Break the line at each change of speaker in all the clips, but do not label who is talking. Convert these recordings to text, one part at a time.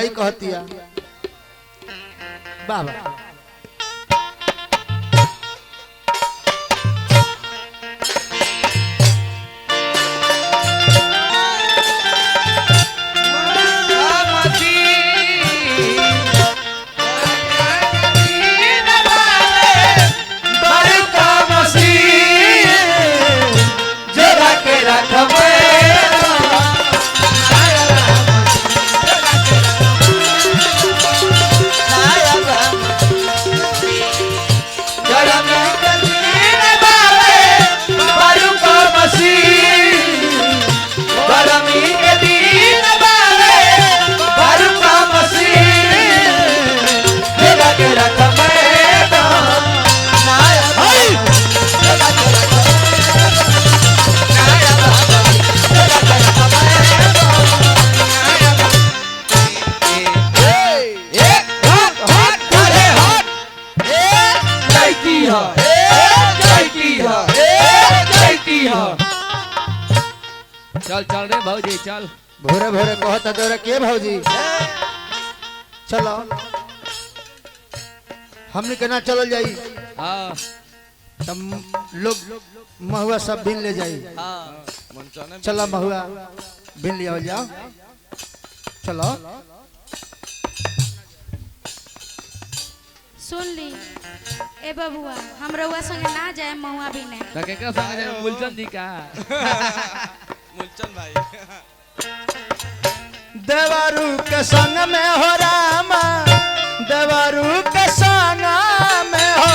भौजाई कहतिया बाबा
चल चल रे भौजी चल
भोरे भोरे कहता तोरा के भौजी चलो हमने केना चलल जाई
हां
तब लोग महुआ सब बिन ले जाई
हां
चलो महुआ बिन लिया जाओ चलो
सुन ली ए बबुआ हम रउआ संगे ना जाए महुआ बिने
त केकरा संगे जाए मूलचंद जी का
मूलचंद भाई
देवारू के संग में हो रामा देवारू के संग में हो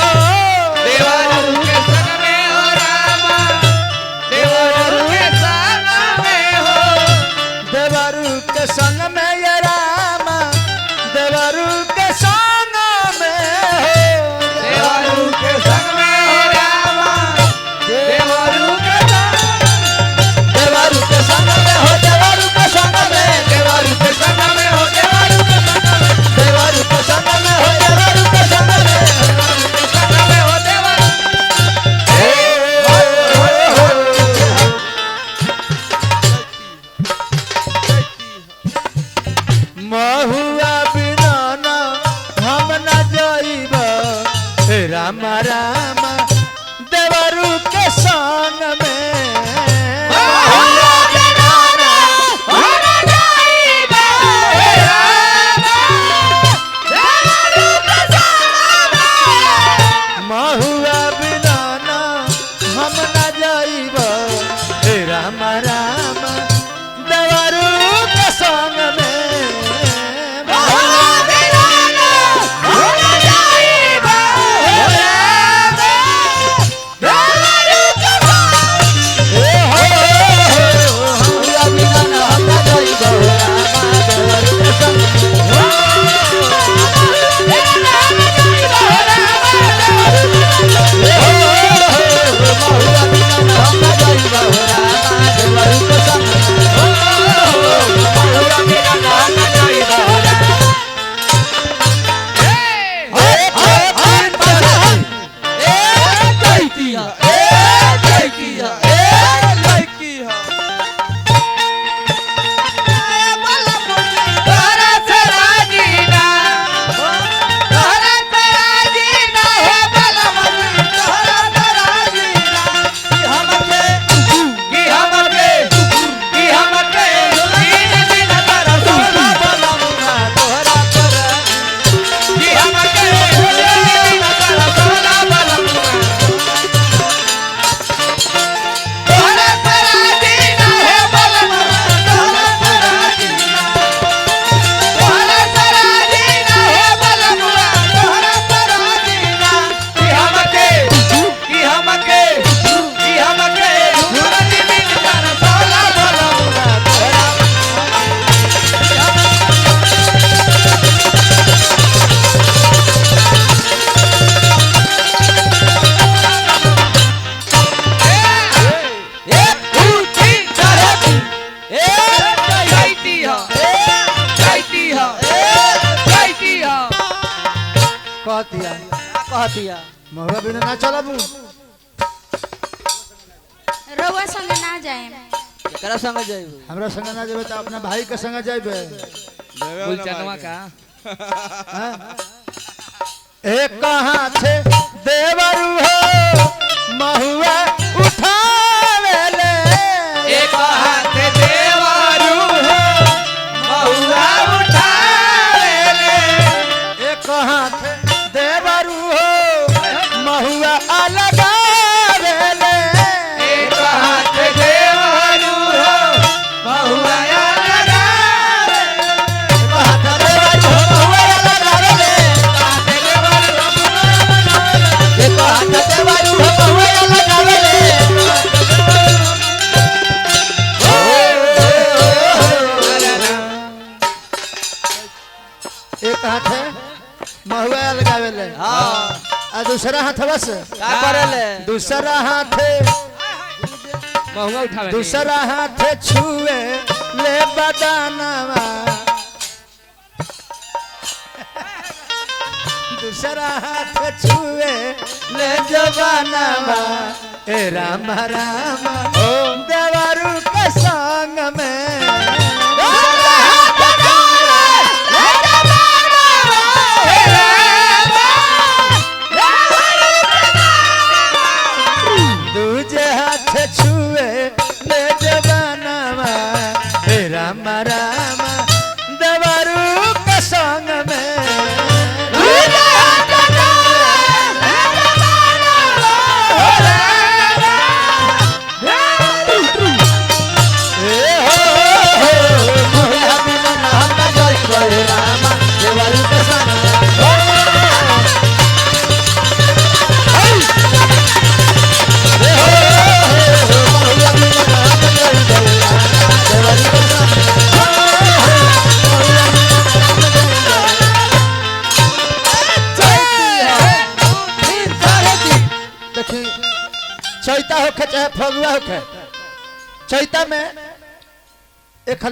देवारू के संग में हो रामा देवारू के संग में हो
देवारू के संग में ये रामा देवारू के संग में हो
देवारू के संग में हो रामा देवारू के
देवारू के संग में हो देवारू के संग में
देवारू के संग में हो देवारू के संग में
देवारू के संग में हो देवारू के संग में
देवारू के संग में हो देवारू
महुआ बिना ना हम न जाइब राम राम देवरू के संग में महुआ बिना ना हम न जाइब राम राम देवरू के संग में कहतिया महुआ बिना ना चलबू
रउआ संगे ना जाए
करा संग जाइबो
हमरा संग ना जेबे तो अपना भाई के संग जेबे
मूलचनवा का
हाँ? एक हाथ देवरू हो महुआ उठावेले
एक हाथ देवरू हो महुआ उठावेले
एक हाथ देवरू हो महुआ अलगावेले
एक हाथ देवरू हो महुआ
एक हाथ है महुआ लगावेले
हां
आ दूसरा हाथ बस
का करेले
दूसरा हाथ
महुआ उठावे
दूसरा हाथ छुए ले बदानवा दूसरा हाथ छुए ले जवानवा ए राम राम ओ देवरू के संग में दूजे हाथ छुए ले जवानवा हे राम राम देवरू के संग में दूजे हाथ छुए ए हो मोहिया बिना नाम ना जाइबो हे राम देवरू के संग देखी चैता होखे चाहे फगुआ होखे चैता में एक खाली